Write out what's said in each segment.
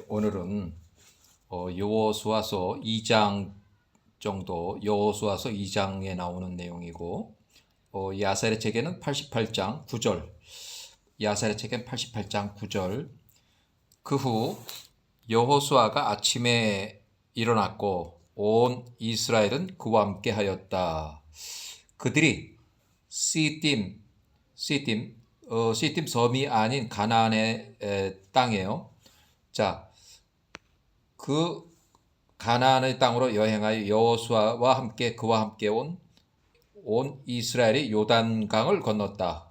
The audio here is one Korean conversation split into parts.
오늘은 여호수아서 2장 정도, 여호수아서 2장에 나오는 내용이고, 야살의 책에는 88장 9절, 야살의 책엔 88장 9절. 그 후 여호수아가 아침에 일어났고 온 이스라엘은 그와 함께 하였다. 그들이 시딤 섬이 아닌 가나안의 땅이에요. 자, 그 가나안의 땅으로 여행하여 여호수아와 함께 그와 함께 온 이스라엘이 요단강을 건넜다.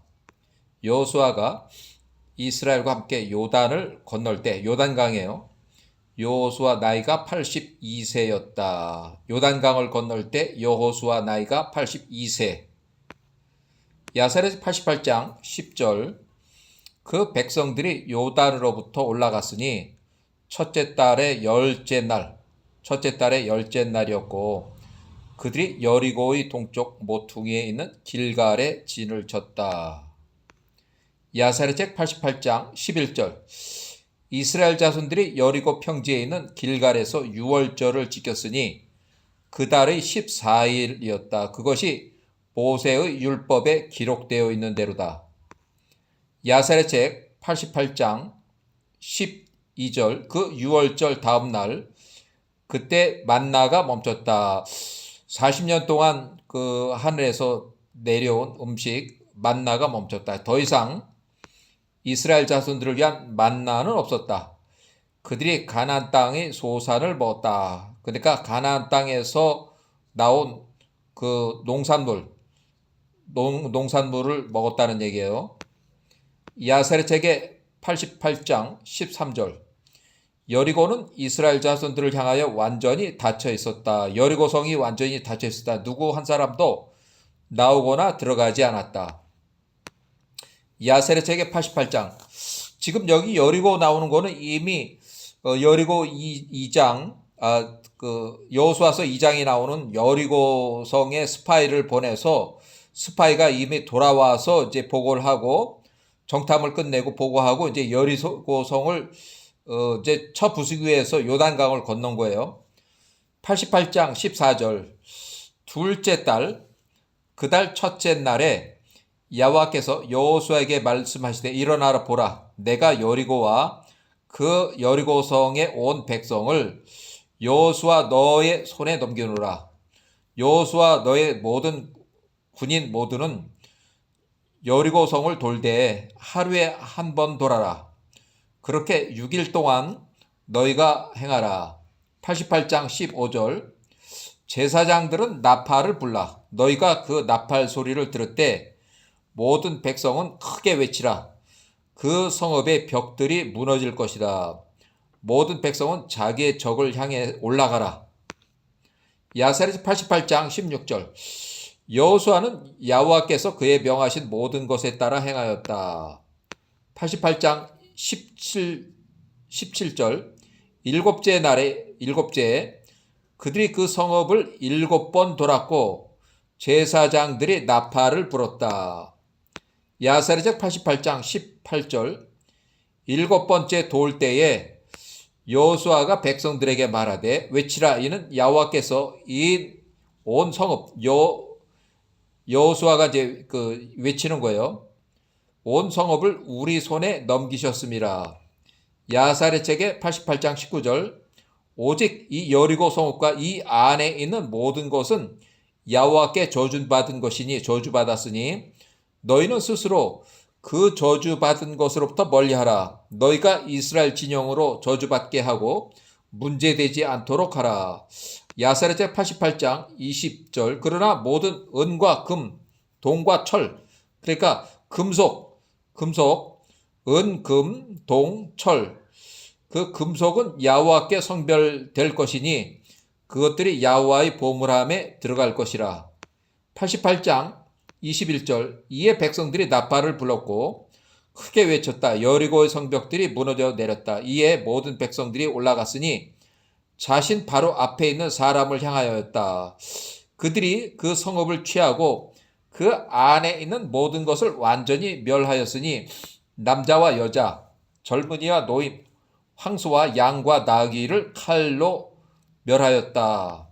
여호수아가 이스라엘과 함께 요단을 건널 때, 요단강이에요. 여호수아 나이가 82세였다. 요단강을 건널 때 여호수아 나이가 82세. 야살의 88장 10절. 그 백성들이 요단으로부터 올라갔으니 첫째 달의 열째 날이었고 그들이 여리고의 동쪽 모퉁이에 있는 길갈에 진을 쳤다. 야살의 책 88장 11절. 이스라엘 자손들이 여리고 평지에 있는 길갈에서 유월절을 지켰으니 그 달의 14일이었다. 그것이 모세의 율법에 기록되어 있는 대로다. 야살의 책 88장 12절. 그 유월절 다음 날 그때 만나가 멈췄다. 40년 동안 그 하늘에서 내려온 음식 만나가 멈췄다. 더 이상 이스라엘 자손들을 위한 만나는 없었다. 그들이 가나안 땅의 소산을 먹었다. 그러니까 가나안 땅에서 나온 그 농산물을 먹었다는 얘기예요. 야살의 책의 88장 13절. 여리고는 이스라엘 자손들을 향하여 완전히 닫혀 있었다. 여리고성이 완전히 닫혀 있었다. 누구 한 사람도 나오거나 들어가지 않았다. 야살의 책의 88장. 지금 여기 여리고 나오는 거는 이미 여리고 2장, 여호수아서 2장이 나오는 여리고성에 스파이를 보내서 스파이가 이미 돌아와서 이제 보고를 하고 정탐을 끝내고 보고하고 이제 여리고성을 이제 쳐 부수기 위해서 요단강을 건넌 거예요. 88장 14절. 둘째 달, 그 달 첫째 날에 여호와께서 여호수아에게 말씀하시되 일어나라 보라, 내가 여리고와 그 여리고성에 온 백성을 여호수아 너의 손에 넘기노라. 여호수아 너의 모든 군인 모두는 여리고성을 돌되 하루에 한 번 돌아라. 그렇게 6일 동안 너희가 행하라. 88장 15절. 제사장들은 나팔을 불라. 너희가 그 나팔 소리를 들을 때 모든 백성은 크게 외치라. 그 성읍의 벽들이 무너질 것이다. 모든 백성은 자기의 적을 향해 올라가라. 야살의 88장 16절. 여호수아는 여호와께서 그의 명하신 모든 것에 따라 행하였다. 88장 17절. 일곱째 날에 그들이 그 성읍을 7번 돌았고 제사장들이 나팔을 불었다. 야살의 책 88장 18절. 7번째 돌 때에 여호수아가 백성들에게 말하되 외치라, 이는 여호와께서 이 온 성읍, 여호수아가 이제 외치는 거예요. 온 성읍을 우리 손에 넘기셨음이라. 야살의 책의 88장 19절. 오직 이 여리고 성읍과 이 안에 있는 모든 것은 여호와께 저주받은 것이니 저주받았으니 너희는 스스로 그 저주받은 것으로부터 멀리하라. 너희가 이스라엘 진영으로 저주받게 하고 문제되지 않도록 하라. 야살의 책 88장 20절. 그러나 모든 은과 금, 동과 철, 그러니까 금속, 은, 금, 동, 철. 그 금속은 여호와께 성별될 것이니 그것들이 여호와의 보물함에 들어갈 것이라. 88장 21절. 이에 백성들이 나팔을 불렀고 크게 외쳤다. 여리고의 성벽들이 무너져 내렸다. 이에 모든 백성들이 올라갔으니 자신 바로 앞에 있는 사람을 향하였다. 그들이 그 성읍을 취하고 그 안에 있는 모든 것을 완전히 멸하였으니 남자와 여자, 젊은이와 노인, 황소와 양과 나귀를 칼로 멸하였다.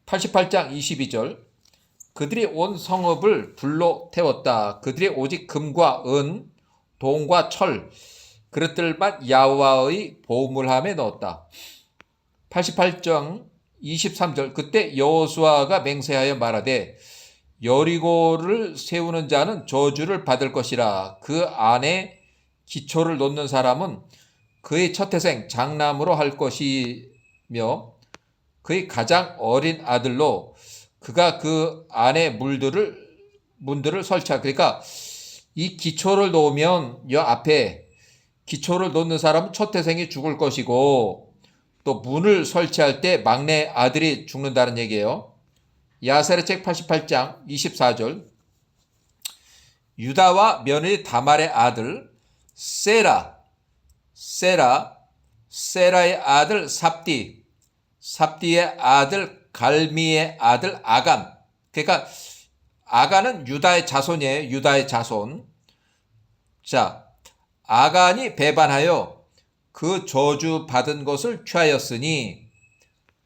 88장 22절 그들이 온 성읍을 불로 태웠다. 그들이 오직 금과 은, 동과 철, 그릇들만 야호와의 보물함에 넣었다. 88장 23절 그때 여호수아가 맹세하여 말하되 여리고를 세우는 자는 저주를 받을 것이라. 그 안에 기초를 놓는 사람은 그의 첫 태생 장남으로 할 것이며 그의 가장 어린 아들로 그가 그 안에 문들을 설치하. 그러니까 이 기초를 놓으면 이 앞에 기초를 놓는 사람은 첫 태생이 죽을 것이고 또 문을 설치할 때 막내 아들이 죽는다는 얘기예요. 야사랴책 88장 24절 유다와 며느리 다말의 아들 세라의 아들 삽디의 아들 갈미의 아들 아간. 그러니까 아간은 유다의 자손이에요. 유다의 자손. 자, 아간이 배반하여 그 저주 받은 것을 취하였으니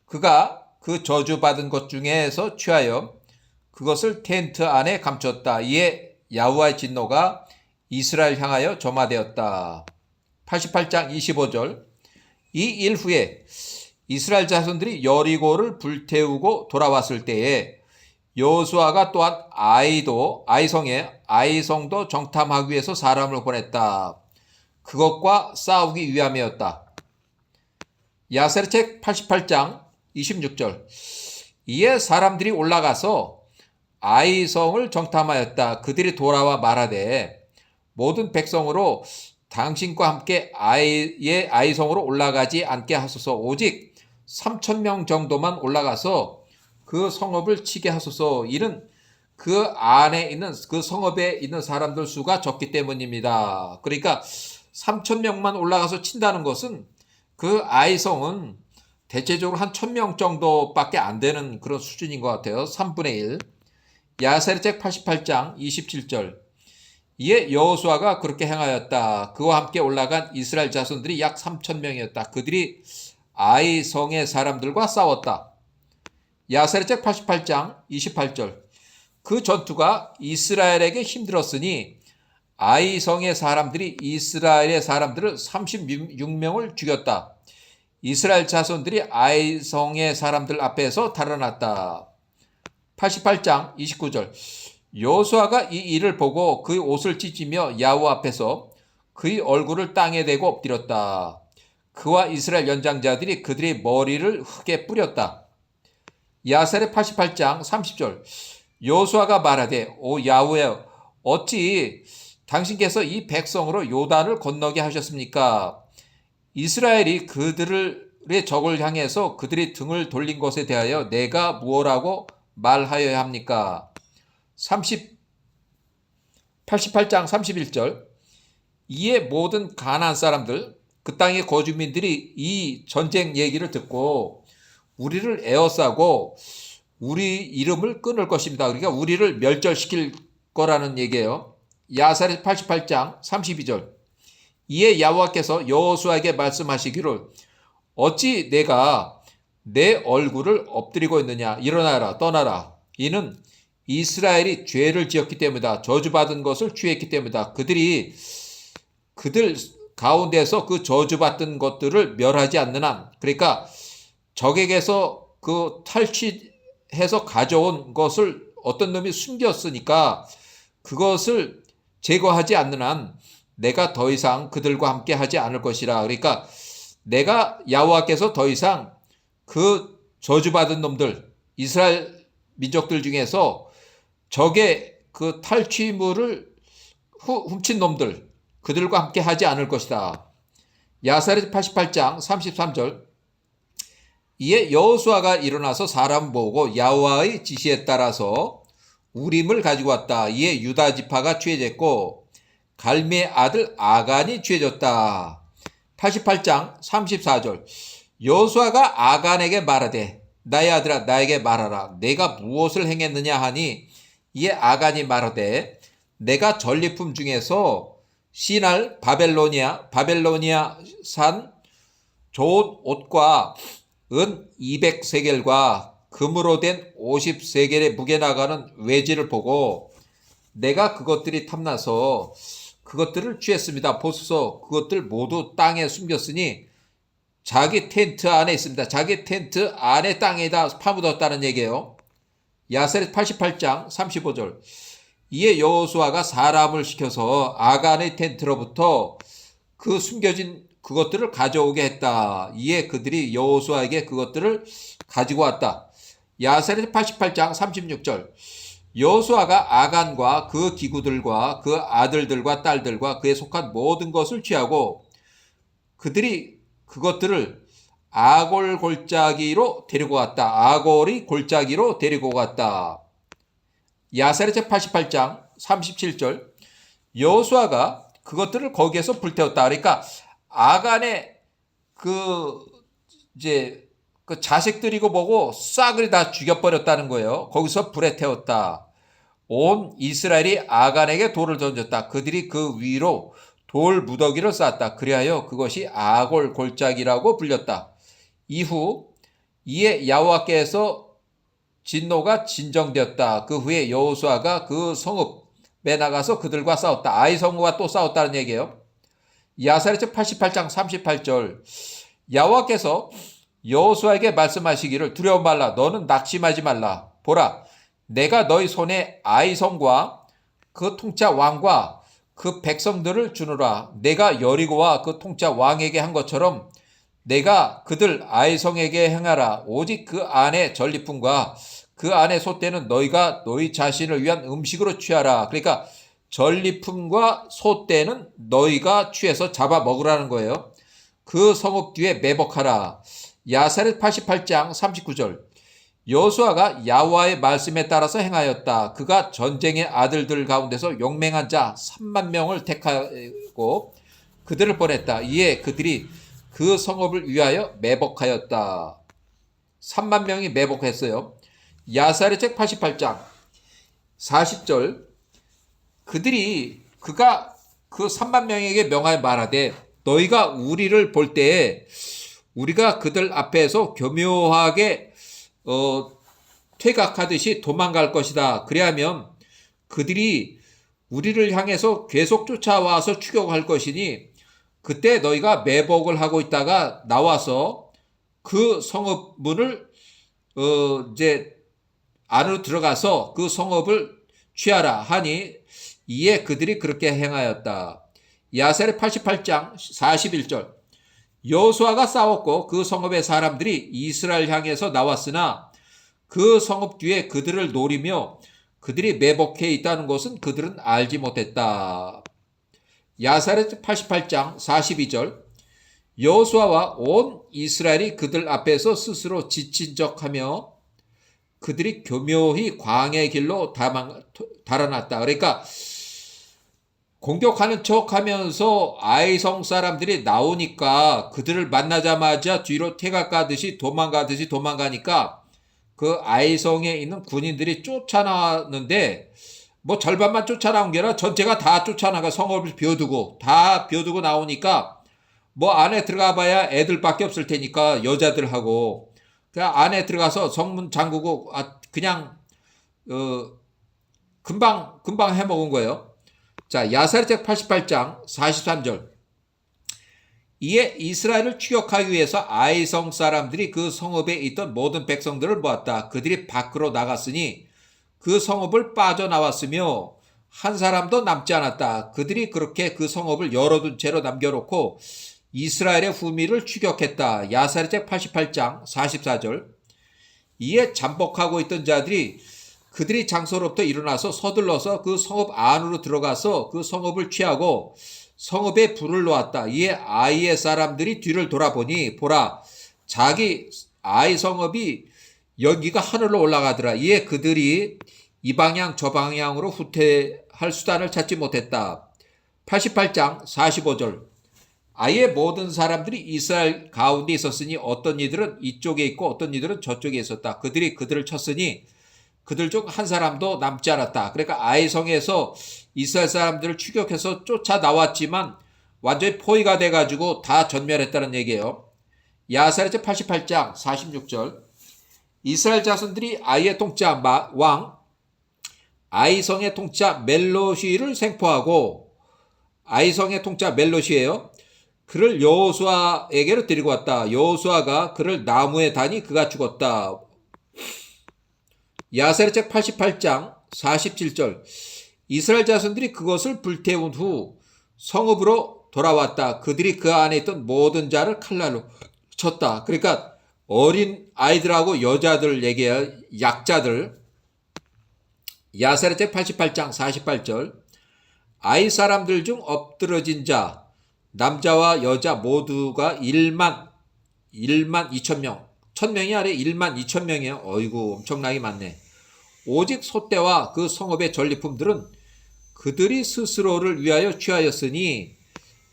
그가 그 저주 받은 것 중에서 취하여 그것을 텐트 안에 감췄다. 이에 야호와의 진노가 이스라엘 향하여 점화되었다. 88장 25절 이 일 후에 이스라엘 자손들이 여리고를 불태우고 돌아왔을 때에 여호수아가 또한 아이성도 정탐하기 위해서 사람을 보냈다. 그것과 싸우기 위함이었다. 야사랴책 88장 26절 이에 사람들이 올라가서 아이성을 정탐하였다. 그들이 돌아와 말하되 모든 백성으로 당신과 함께 아이성으로 올라가지 않게 하소서. 오직 3,000명 정도만 올라가서 그 성읍을 치게 하소서. 이는 그 안에 있는 그 성읍에 있는 사람들 수가 적기 때문입니다. 그러니까 3,000명만 올라가서 친다는 것은 그 아이성은 대체적으로 한 1,000명 정도밖에 안 되는 그런 수준인 것 같아요. 3분의 1. 야사랴책 88장 27절 이에 여호수아가 그렇게 행하였다. 그와 함께 올라간 이스라엘 자손들이 약 3,000명이었다. 그들이 아이성의 사람들과 싸웠다. 야사랴책 88장 28절 그 전투가 이스라엘에게 힘들었으니 아이성의 사람들이 이스라엘의 사람들을 36명을 죽였다. 이스라엘 자손들이 아이성의 사람들 앞에서 달아났다. 88장 29절 여호수아가 이 일을 보고 그의 옷을 찢으며 야호와 앞에서 그의 얼굴을 땅에 대고 엎드렸다. 그와 이스라엘 연장자들이 그들의 머리를 흙에 뿌렸다. 야사랴 88장 30절 여호수아가 말하되 오 야훼 어찌 당신께서 이 백성으로 요단을 건너게 하셨습니까? 이스라엘이 그들의 적을 향해서 그들이 등을 돌린 것에 대하여 내가 무엇라고 말하여야 합니까? 88장 31절 이에 모든 가나안 사람들 그 땅의 거주민들이 이 전쟁 얘기를 듣고 우리를 에워싸고 우리 이름을 끊을 것입니다. 그러니까 우리를 멸절시킬 거라는 얘기예요. 야사랴 88장 32절 이에 여호와께서 여호수아에게 말씀하시기를 어찌 내가 내 얼굴을 엎드리고 있느냐. 일어나라 떠나라. 이는 이스라엘이 죄를 지었기 때문이다. 저주받은 것을 취했기 때문이다. 그들 가운데서 그 저주받은 것들을 멸하지 않는 한 그러니까 적에게서 그 탈취해서 가져온 것을 어떤 놈이 숨겼으니까 그것을 제거하지 않는 한 내가 더 이상 그들과 함께 하지 않을 것이라. 그러니까 내가 여호와께서 더 이상 그 저주받은 놈들 이스라엘 민족들 중에서 적의 그 탈취물을 훔친 놈들 그들과 함께 하지 않을 것이다. 야사랴 88장 33절 이에 여호수아가 일어나서 사람 모으고 여호와의 지시에 따라서 우림을 가지고 왔다. 이에 유다 지파가 취해졌고 갈미의 아들 아간이 취해졌다. 88장 34절 여호수아가 아간에게 말하되 나의 아들아 나에게 말하라. 내가 무엇을 행했느냐 하니 이에 아간이 말하되 내가 전리품 중에서 신할 바벨로니아 산 좋은 옷과 은 200세겔과 금으로 된 50세겔의 무게 나가는 외지를 보고 내가 그것들이 탐나서 그것들을 취했습니다. 보소서 그것들 모두 땅에 숨겼으니 자기 텐트 안에 있습니다. 자기 텐트 안에 땅에다 파묻었다는 얘기예요. 야사렛 88장 35절. 이에 여호수아가 사람을 시켜서 아간의 텐트로부터 그 숨겨진 그것들을 가져오게 했다. 이에 그들이 여호수아에게 그것들을 가지고 왔다. 야사렛 88장 36절. 여호수아가 아간과 그 기구들과 그 아들들과 딸들과 그에 속한 모든 것을 취하고 그들이 그것들을 아골 골짜기로 데리고 갔다. 아골이 골짜기로 데리고 갔다. 야사렛 88장 37절. 여호수아가 그것들을 거기에서 불태웠다. 그러니까 아간의 그 자식들이고 뭐고 싹을 다 죽여버렸다는 거예요. 거기서 불에 태웠다. 온 이스라엘이 아간에게 돌을 던졌다. 그들이 그 위로 돌 무더기를 쌓았다. 그리하여 그것이 아골 골짜기라고 불렸다. 이에 여호와께서 진노가 진정되었다. 그 후에 여호수아가 그 성읍에 나가서 그들과 싸웠다. 아이 성읍과 또 싸웠다는 얘기예요. 야사렛 88장 38절. 여호와께서 여호수아에게 말씀하시기를 두려워 말라. 너는 낙심하지 말라. 보라, 내가 너희 손에 아이성과 그 통짜 왕과 그 백성들을 주노라. 내가 여리고와 그 통짜 왕에게 한 것처럼 내가 그들 아이성에게 행하라. 오직 그 안에 전리품과 그 안에 솥대는 너희가 너희 자신을 위한 음식으로 취하라. 그러니까 전리품과 솥대는 너희가 취해서 잡아 먹으라는 거예요. 그 성읍 뒤에 매복하라. 야사렛 88장 39절. 여호수아가 여호와의 말씀에 따라서 행하였다. 그가 전쟁의 아들들 가운데서 용맹한 자 3만 명을 택하고 그들을 보냈다. 이에 그들이 그 성읍을 위하여 매복하였다. 3만 명이 매복했어요. 야사렛 책 88장 40절. 그가 그 3만 명에게 명하여 말하되 너희가 우리를 볼 때에 우리가 그들 앞에서 교묘하게 퇴각하듯이 도망갈 것이다. 그리하면 그들이 우리를 향해서 계속 쫓아와서 추격할 것이니 그때 너희가 매복을 하고 있다가 나와서 그 성읍 문을 안으로 들어가서 그 성읍을 취하라 하니 이에 그들이 그렇게 행하였다. 야사렛 88장 41절. 여호수아가 싸웠고 그 성읍의 사람들이 이스라엘 향해서 나왔으나 그 성읍 뒤에 그들을 노리며 그들이 매복해 있다는 것은 그들은 알지 못했다. 야사렛 88장 42절. 여호수아와 온 이스라엘이 그들 앞에서 스스로 지친 척하며 그들이 교묘히 광야의 길로 달아났다. 그러니까 공격하는 척하면서 아이성 사람들이 나오니까 그들을 만나자마자 뒤로 태각가듯이 도망가니까 그 아이성에 있는 군인들이 쫓아나왔는데 뭐 절반만 쫓아나온 게 아니라 전체가 다 쫓아나가 성읍을 비워두고 다 비워두고 나오니까 뭐 안에 들어가봐야 애들밖에 없을 테니까 여자들하고 그 안에 들어가서 성문 잠그고 그냥 금방 해먹은 거예요. 자, 야사렛 88장 43절. 이에 이스라엘을 추격하기 위해서 아이성 사람들이 그 성읍에 있던 모든 백성들을 모았다. 그들이 밖으로 나갔으니 그 성읍을 빠져나왔으며 한 사람도 남지 않았다. 그들이 그렇게 그 성읍을 열어둔 채로 남겨놓고 이스라엘의 후미를 추격했다. 야사렛 88장 44절. 이에 잠복하고 있던 자들이 그들이 장소로부터 일어나서 서둘러서 그 성읍 안으로 들어가서 그 성읍을 취하고 성읍에 불을 놓았다. 이에 아이의 사람들이 뒤를 돌아보니 보라, 자기 아이 성읍이 연기가 하늘로 올라가더라. 이에 그들이 이 방향 저 방향으로 후퇴할 수단을 찾지 못했다. 88장 45절. 아예 모든 사람들이 이스라엘 가운데 있었으니 어떤 이들은 이쪽에 있고 어떤 이들은 저쪽에 있었다. 그들이 그들을 쳤으니 그들 중 한 사람도 남지 않았다. 그러니까 아이성에서 이스라엘 사람들을 추격해서 쫓아 나왔지만 완전히 포위가 돼가지고 다 전멸했다는 얘기예요. 야사레체 88장 46절. 이스라엘 자손들이 아이의 통치자 왕 아이성의 통치자 멜로시를 생포하고, 아이성의 통치자 멜로시예요. 그를 여호수아에게로 데리고 왔다. 여호수아가 그를 나무에 다니 그가 죽었다. 야사레책 88장 47절. 이스라엘 자손들이 그것을 불태운 후 성읍으로 돌아왔다. 그들이 그 안에 있던 모든 자를 칼날로 쳤다. 그러니까 어린 아이들하고 여자들 얘기해요. 약자들. 야사레책 88장 48절. 아이 사람들 중 엎드러진 자 남자와 여자 모두가 1만 2천 명. 1000명이 아래 1만 2천 명이에요. 어이구, 엄청나게 많네. 오직 소떼와 그 성읍의 전리품들은 그들이 스스로를 위하여 취하였으니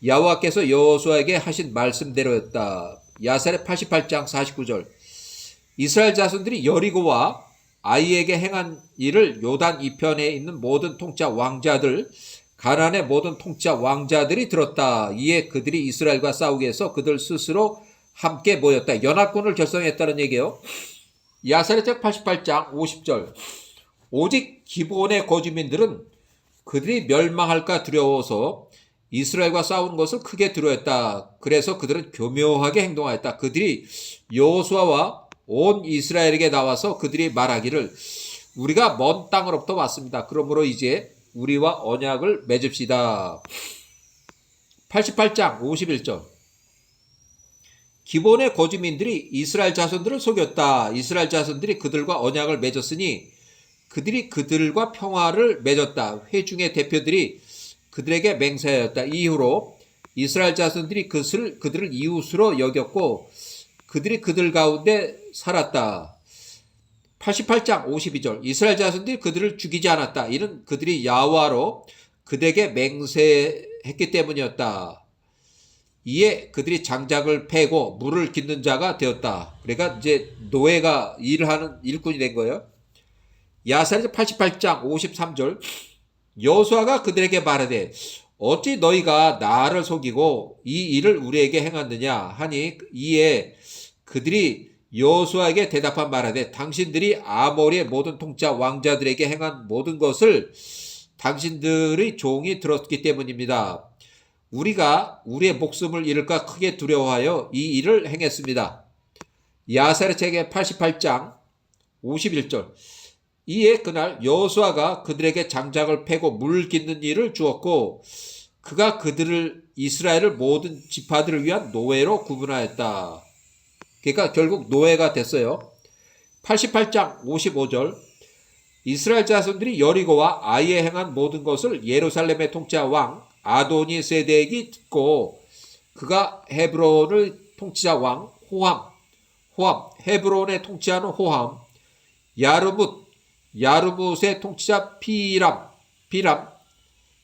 여호와께서 여호수아에게 하신 말씀대로였다. 야사렛 88장 49절. 이스라엘 자손들이 여리고와 아이에게 행한 일을 요단 이편에 있는 모든 통치자 왕자들, 가나안의 모든 통치자 왕자들이 들었다. 이에 그들이 이스라엘과 싸우기 위해서 그들 스스로 함께 모였다. 연합군을 결성했다는 얘기예요. 야사렛 88장 50절. 오직 기브온의 거주민들은 그들이 멸망할까 두려워서 이스라엘과 싸우는 것을 크게 두려워했다. 그래서 그들은 교묘하게 행동하였다. 그들이 여호수아와 온 이스라엘에게 나와서 그들이 말하기를 우리가 먼 땅으로부터 왔습니다. 그러므로 이제 우리와 언약을 맺읍시다. 88장 51절. 기본의 거주민들이 이스라엘 자손들을 속였다. 이스라엘 자손들이 그들과 언약을 맺었으니 그들이 그들과 평화를 맺었다. 회중의 대표들이 그들에게 맹세하였다. 이후로 이스라엘 자손들이 그들을 이웃으로 여겼고 그들이 그들 가운데 살았다. 88장 52절. 이스라엘 자손들이 그들을 죽이지 않았다. 이는 그들이 야훼와로 그들에게 맹세했기 때문이었다. 이에 그들이 장작을 패고 물을 깃는 자가 되었다. 그러니까 이제 노예가 일을 하는 일꾼이 된 거예요. 야사렛 88장 53절. 여호수아가 그들에게 말하되 어찌 너희가 나를 속이고 이 일을 우리에게 행하느냐 하니, 이에 그들이 여호수아에게 대답한 말하되 당신들이 아모리의 모든 통치자 왕자들에게 행한 모든 것을 당신들의 종이 들었기 때문입니다. 우리가 우리의 목숨을 잃을까 크게 두려워하여 이 일을 행했습니다. 야사렛 책의 88장 51절. 이에 그날 여호수아가 그들에게 장작을 패고 물 깃는 일을 주었고 그가 그들을 이스라엘을 모든 지파들을 위한 노예로 구분하였다. 그러니까 결국 노예가 됐어요. 88장 55절. 이스라엘 자손들이 여리고와 아이에 행한 모든 것을 예루살렘의 통치자 왕 아도니 세덱이 듣고 그가 헤브론의 통치자 왕 호함, 헤브론의 통치하는 호함, 야르뭇의 통치자 피람,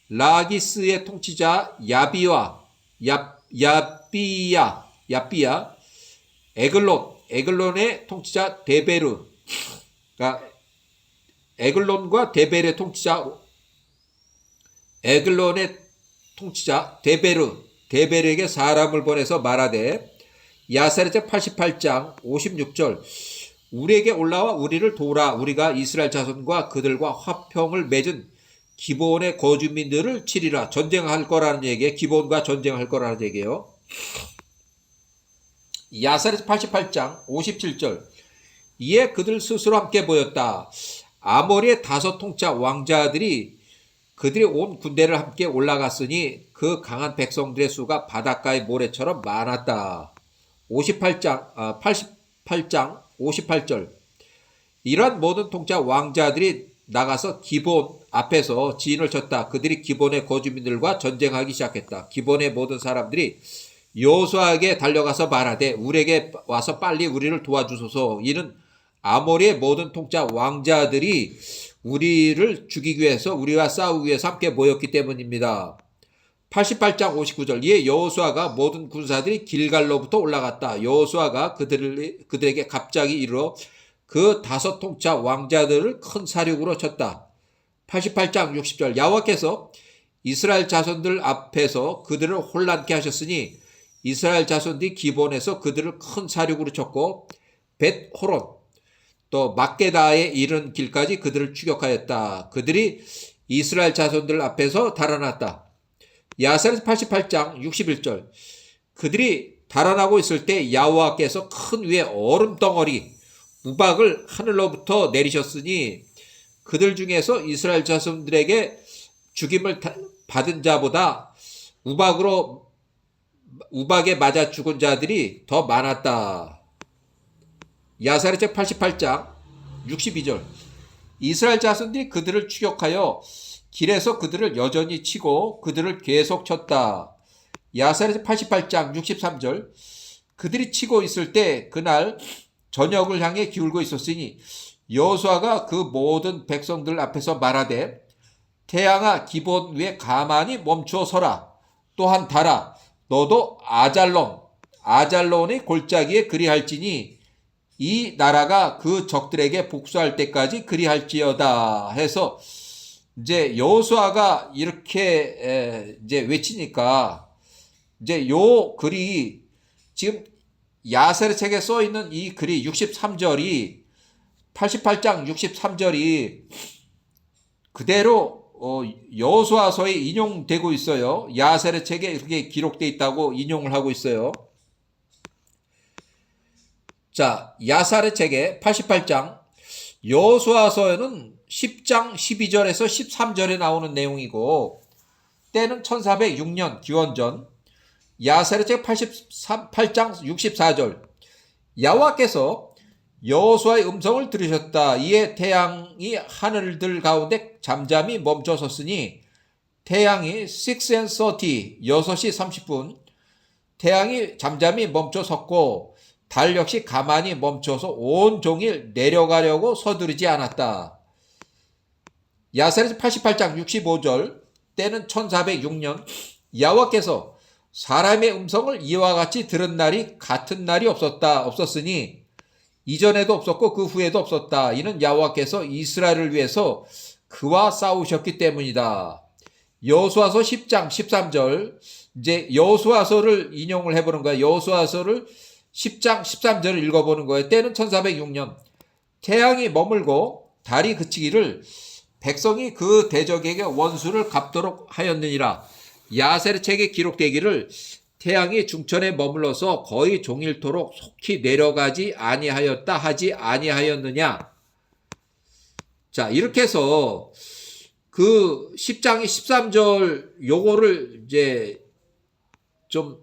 라기스의 통치자 야비야, 에글론의 통치자 데베르, 그러니까 에글론과 데벨의 통치자, 에글론의 통치자 데베르에게 사람을 보내서 말하되 야사렛 88장 56절. 우리에게 올라와 우리를 도우라. 우리가 이스라엘 자손과 그들과 화평을 맺은 기브온의 거주민들을 치리라. 전쟁할 거라는 얘기에 기브온과 전쟁할 거라는 얘기예요. 야사렛 88장 57절. 이에 그들 스스로 함께 모였다. 아모리의 5 통치자 왕자들이 그들이 온 군대를 함께 올라갔으니 그 강한 백성들의 수가 바닷가의 모래처럼 많았다. 88장 58절. 이러한 모든 통치자 왕자들이 나가서 기본 앞에서 진을 쳤다. 그들이 기본의 거주민들과 전쟁하기 시작했다. 기본의 모든 사람들이 여호수아에게 달려가서 말하되 우리에게 와서 빨리 우리를 도와주소서. 이는 아모리의 모든 통치자 왕자들이 우리를 죽이기 위해서, 우리와 싸우기 위해서 함께 모였기 때문입니다. 88장 59절. 이에 여호수아가 모든 군사들이 길갈로부터 올라갔다. 여호수아가 그들에게 갑자기 이르러 그 5 통치자 왕자들을 큰 사륙으로 쳤다. 88장 60절. 여호와께서 이스라엘 자손들 앞에서 그들을 혼란케 하셨으니 이스라엘 자손들이 기본에서 그들을 큰 사륙으로 쳤고 벳호론 또 막게다에 이른 길까지 그들을 추격하였다. 그들이 이스라엘 자손들 앞에서 달아났다. 야사레스 88장 61절. 그들이 달아나고 있을 때 여호와께서 큰 위에 얼음 덩어리 우박을 하늘로부터 내리셨으니 그들 중에서 이스라엘 자손들에게 죽임을 받은 자보다 우박에 맞아 죽은 자들이 더 많았다. 야사레책 88장 62절. 이스라엘 자손들이 그들을 추격하여 길에서 그들을 여전히 치고 그들을 계속 쳤다. 야사레책 88장 63절. 그들이 치고 있을 때 그날 저녁을 향해 기울고 있었으니 여호수아가 그 모든 백성들 앞에서 말하되 태양아 기본 위에 가만히 멈추어 서라. 또한 달아 너도 아잘론의 골짜기에 그리할지니 이 나라가 그 적들에게 복수할 때까지 그리할지어다 해서 이제 여호수아가 이렇게 이제 외치니까 이제 요 글이 지금 야세르 책에 써 있는 이 글이 63절이 88장 63절이 그대로 여호수아서에 인용되고 있어요. 야세르 책에 이렇게 기록되어 있다고 인용을 하고 있어요. 자, 야사레 책의 88장 여호수아서에는 10장 12절에서 13절에 나오는 내용이고 때는 1406년 기원전. 야사레 책 88장 64절. 여호와께서 여호수아의 음성을 들으셨다. 이에 태양이 하늘들 가운데 잠잠히 멈춰 섰으니 태양이 6:30 6시 30분 태양이 잠잠히 멈춰 섰고 달 역시 가만히 멈춰서 온종일 내려가려고 서두르지 않았다. 야사레 88장 65절. 때는 1406년 여호와께서 사람의 음성을 이와 같이 들은 날이 같은 날이 없었으니 이전에도 없었고 그 후에도 없었다. 이는 여호와께서 이스라엘을 위해서 그와 싸우셨기 때문이다. 여호수아서 10장 13절. 이제 여호수아서를 인용을 해보는 거야. 여호수아서를 10장 13절을 읽어보는 거예요. 때는 1406년 태양이 머물고 달이 그치기를 백성이 그 대적에게 원수를 갚도록 하였느니라. 야세르 책에 기록되기를 태양이 중천에 머물러서 거의 종일토록 속히 내려가지 아니하였다 하지 아니하였느냐. 자, 이렇게 해서 그 10장 13절 요거를 이제 좀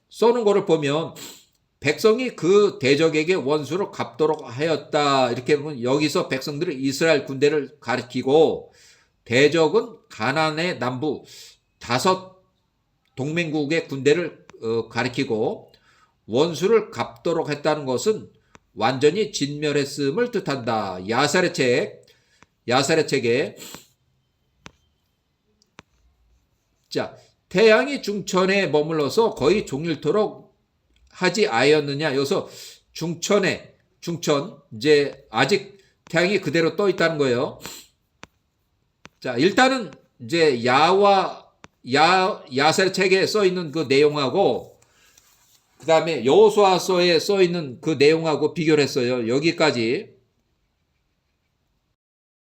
써놓은 거를 보면 백성이 그 대적에게 원수를 갚도록 하였다. 이렇게 보면 여기서 백성들은 이스라엘 군대를 가리키고 대적은 가나안의 남부 5 동맹국의 군대를 가리키고 원수를 갚도록 했다는 것은 완전히 진멸했음을 뜻한다. 야사레 책에 자, 태양이 중천에 머물러서 거의 종일토록 하지 아니었느냐. 여기서 중천 이제 아직 태양이 그대로 떠 있다는 거예요. 자, 일단은 이제 야사레 책에 써 있는 그 내용하고 그다음에 여호수아서에 써 있는 그 내용하고 비교를 했어요. 여기까지.